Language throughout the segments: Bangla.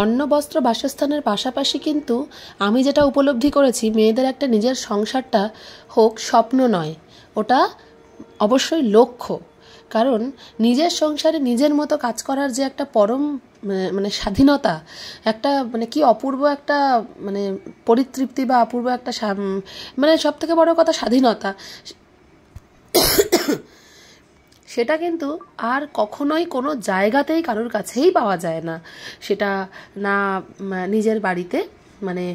অন্ন বস্ত্র বাসস্থানের পাশাপাশি কিন্তু আমি যেটা উপলব্ধি করেছি, মেয়েদের একটা নিজের সংসারটা হোক স্বপ্ন নয়, ওটা অবশ্যই লক্ষ্য। কারণ নিজের সংসারে নিজের মতো কাজ করার যে একটা পরম মানে স্বাধীনতা, একটা মানে কি অপূর্ব একটা মানে পরিতৃপ্তি বা অপূর্ব একটা মানে সব থেকে বড় কথা স্বাধীনতা, সেটা কিন্তু আর কখনোই কোনো জায়গাতেই কারোর কাছেই পাওয়া যায় না। সেটা না নিজের বাড়িতে, মানে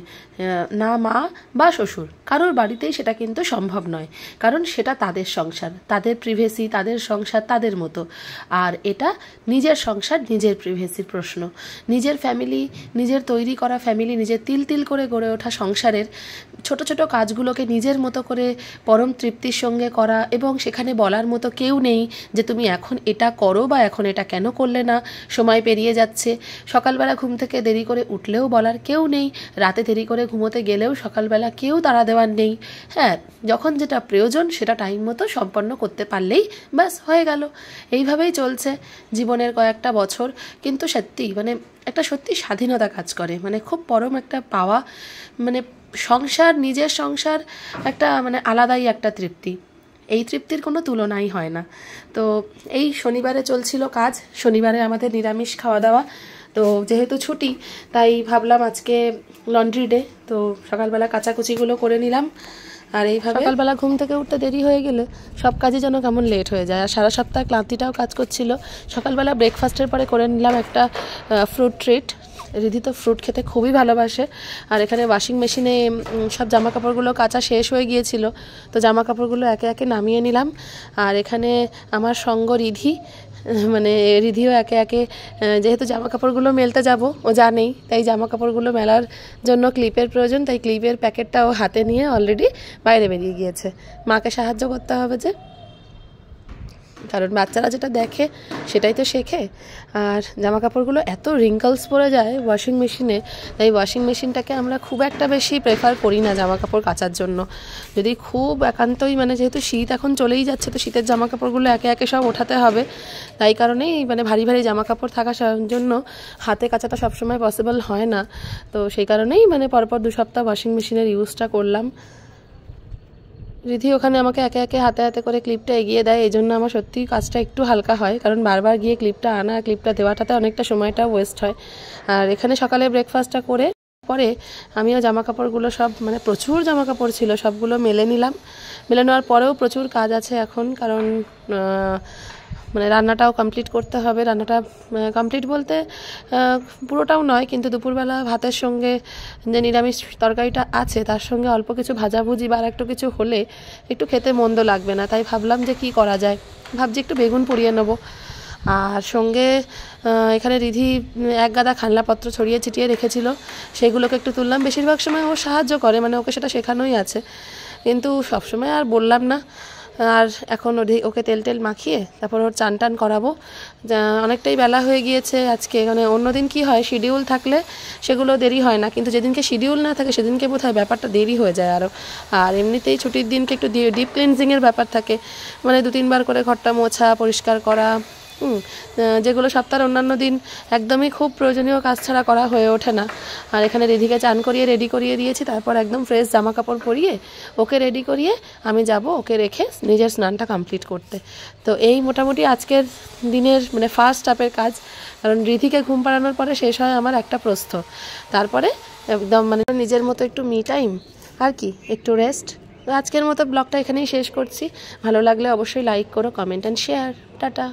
না মা বা শ্বশুর কারোর বাড়িতেই সেটা কিন্তু সম্ভব নয়। কারণ সেটা তাদের সংসার, তাদের প্রিভেসি, তাদের সংসার তাদের মতো। আর এটা নিজের সংসার, নিজের প্রিভেসির প্রশ্ন। নিজের ফ্যামিলি, নিজের তৈরি করা ফ্যামিলি, নিজের তিল তিল করে গড়ে ওঠা সংসারের ছোট ছোট কাজগুলোকে নিজের মতো করে পরম তৃপ্তির সঙ্গে করা, এবং সেখানে বলার মতো কেউ নেই যে তুমি এখন এটা করো বা এখন এটা কেন করলে না, সময় পেরিয়ে যাচ্ছে। সকালবেলা ঘুম থেকে দেরি করে উঠলেও বলার কেউ নেই, রাতে দেরি করে ঘুমোতে গেলেও সকালবেলা কেউ তাড়া দেওয়ার নেই। হ্যাঁ, যখন যেটা প্রয়োজন সেটা টাইম মতো সম্পন্ন করতে পারলেই ব্যাস হয়ে গেল। এইভাবেই চলছে জীবনের কয়েকটা বছর। কিন্তু সত্যি মানে একটা সত্যি স্বাধীনতা কাজ করে, মানে খুব পরম একটা পাওয়া, মানে সংসার, নিজের সংসার একটা মানে আলাদাই একটা তৃপ্তি। এই তৃপ্তির কোনো তুলনাই হয় না। তো এই শনিবারে চলছিল কাজ, শনিবারে আমাদের নিরামিষ খাওয়া দাওয়া। তো যেহেতু ছুটি তাই ভাবলাম আজকে লন্ড্রি ডে, তো সকালবেলা কাচাকুচিগুলো করে নিলাম। আর এইভাবে সকালবেলা ঘুম থেকে উঠতে দেরি হয়ে গেলে সব কাজই যেন কেমন লেট হয়ে যায়। আর সারা সপ্তাহ ক্লান্তিটাও কাজ করছিল। সকালবেলা ব্রেকফাস্টের পরে করে নিলাম একটা ফ্রুট ট্রিট। রিধি তো ফ্রুট খেতে খুবই ভালোবাসে। আর এখানে ওয়াশিং মেশিনে সব জামা কাপড়গুলো কাচা শেষ হয়ে গিয়েছিল, তো জামা কাপড়গুলো একে একে নামিয়ে নিলাম। আর এখানে আমার সঙ্গ রিধি, মানে রিধিও একে একে, যেহেতু জামা কাপড়গুলো মেলতে যাব ও জানেই, তাই জামা কাপড়গুলো মেলার জন্য ক্লিপের প্রয়োজন, তাই ক্লিপের প্যাকেটটা ও হাতে নিয়ে অলরেডি বাইরে বেরিয়ে গিয়েছে। মাকে সাহায্য করতে হবে যে, কারণ বাচ্চারা যেটা দেখে সেটাই তো শেখে। আর জামা কাপড়গুলো এত রিঙ্কলস পড়ে যায় ওয়াশিং মেশিনে, তাই ওয়াশিং মেশিনটাকে আমরা খুব একটা বেশি প্রেফার করি না জামা কাপড় কাচার জন্য। যদি খুব একান্তই, মানে যেহেতু শীত এখন চলেই যাচ্ছে, তো শীতের জামা কাপড়গুলো একে একে সব ওঠাতে হবে, তাই কারণেই মানে ভারী ভারী জামা কাপড় থাকার জন্য হাতে কাচাটা সবসময় পসিবল হয় না। তো সেই কারণেই মানে পরপর 2 সপ্তাহ ওয়াশিং মেশিনের ইউজটা করলাম। রিধি ওখানে আমাকে একে একে হাতে হাতে করে ক্লিপটা এগিয়ে দেয়, এই জন্য আমার সত্যিই কাজটা একটু হালকা হয়, কারণ বারবার গিয়ে ক্লিপটা আনা, ক্লিপটা দেওয়াটাতে অনেকটা সময়টা ওয়েস্ট হয়। আর এখানে সকালে ব্রেকফাস্টটা করে পরে আমিও জামা কাপড়গুলো সব, মানে প্রচুর জামা কাপড় ছিল, সবগুলো মেলে নিলাম। মেলে নেওয়ার পরেও প্রচুর কাজ আছে এখন, কারণ মানে রান্নাটাও কমপ্লিট করতে হবে। রান্নাটা কমপ্লিট বলতে পুরোটাও নয়, কিন্তু দুপুরবেলা ভাতের সঙ্গে যে নিরামিষ তরকারিটা আছে তার সঙ্গে অল্প কিছু ভাজাভুজি বা একটু কিছু হলে একটু খেতে মন্দ লাগবে না। তাই ভাবলাম যে কি করা যায়, ভাবছি একটু বেগুন পুড়িয়ে নেবো। আর সঙ্গে এখানে রিধি এক গাদা খানলাপত্র ছড়িয়ে ছিটিয়ে রেখেছিল, সেগুলোকে একটু তুললাম। বেশিরভাগ সময় ও সাহায্য করে, মানে ওকে সেটা শেখানোই আছে, কিন্তু সবসময় আর বললাম না। আর এখন ওকে তেল টেল মাখিয়ে তারপর ওর চান টান করাবো। অনেকটাই বেলা হয়ে গিয়েছে আজকে। মানে অন্যদিন কি হয়, শিডিউল থাকলে সেগুলো দেরি হয় না, কিন্তু যেদিনকে শিডিউল না থাকে সেদিনকে বোধহয় ব্যাপারটা দেরি হয়ে যায় আরও। আর এমনিতেই ছুটির দিনকে একটু ডিপ ক্লিনজিংয়ের ব্যাপার থাকে, মানে 2-3 বার করে ঘরটা মোছা, পরিষ্কার করা, যেগুলো সপ্তাহের অন্যান্য দিন একদমই খুব প্রয়োজনীয় কাজ ছাড়া করা হয়ে ওঠে না। আর এখানে রিধিকে চান করিয়ে রেডি করিয়ে দিয়েছি, তারপর একদম ফ্রেশ জামা কাপড় পরিয়ে ওকে রেডি করিয়ে আমি যাব ওকে রেখে নিজের স্নানটা কমপ্লিট করতে। তো এই মোটামুটি আজকের দিনের মানে ফার্স্ট স্টেপের কাজ। কারণ রিধিকে ঘুম পাড়ানোর পরে শেষ হয় আমার একটা প্রস্থ, তারপরে একদম মানে নিজের মতো একটু মি টাইম, আর কি একটু রেস্ট। আজকের মতো ব্লগটা এখানেই শেষ করছি। ভালো লাগলে অবশ্যই লাইক করো, কমেন্ট অ্যান্ড শেয়ার। টাটা।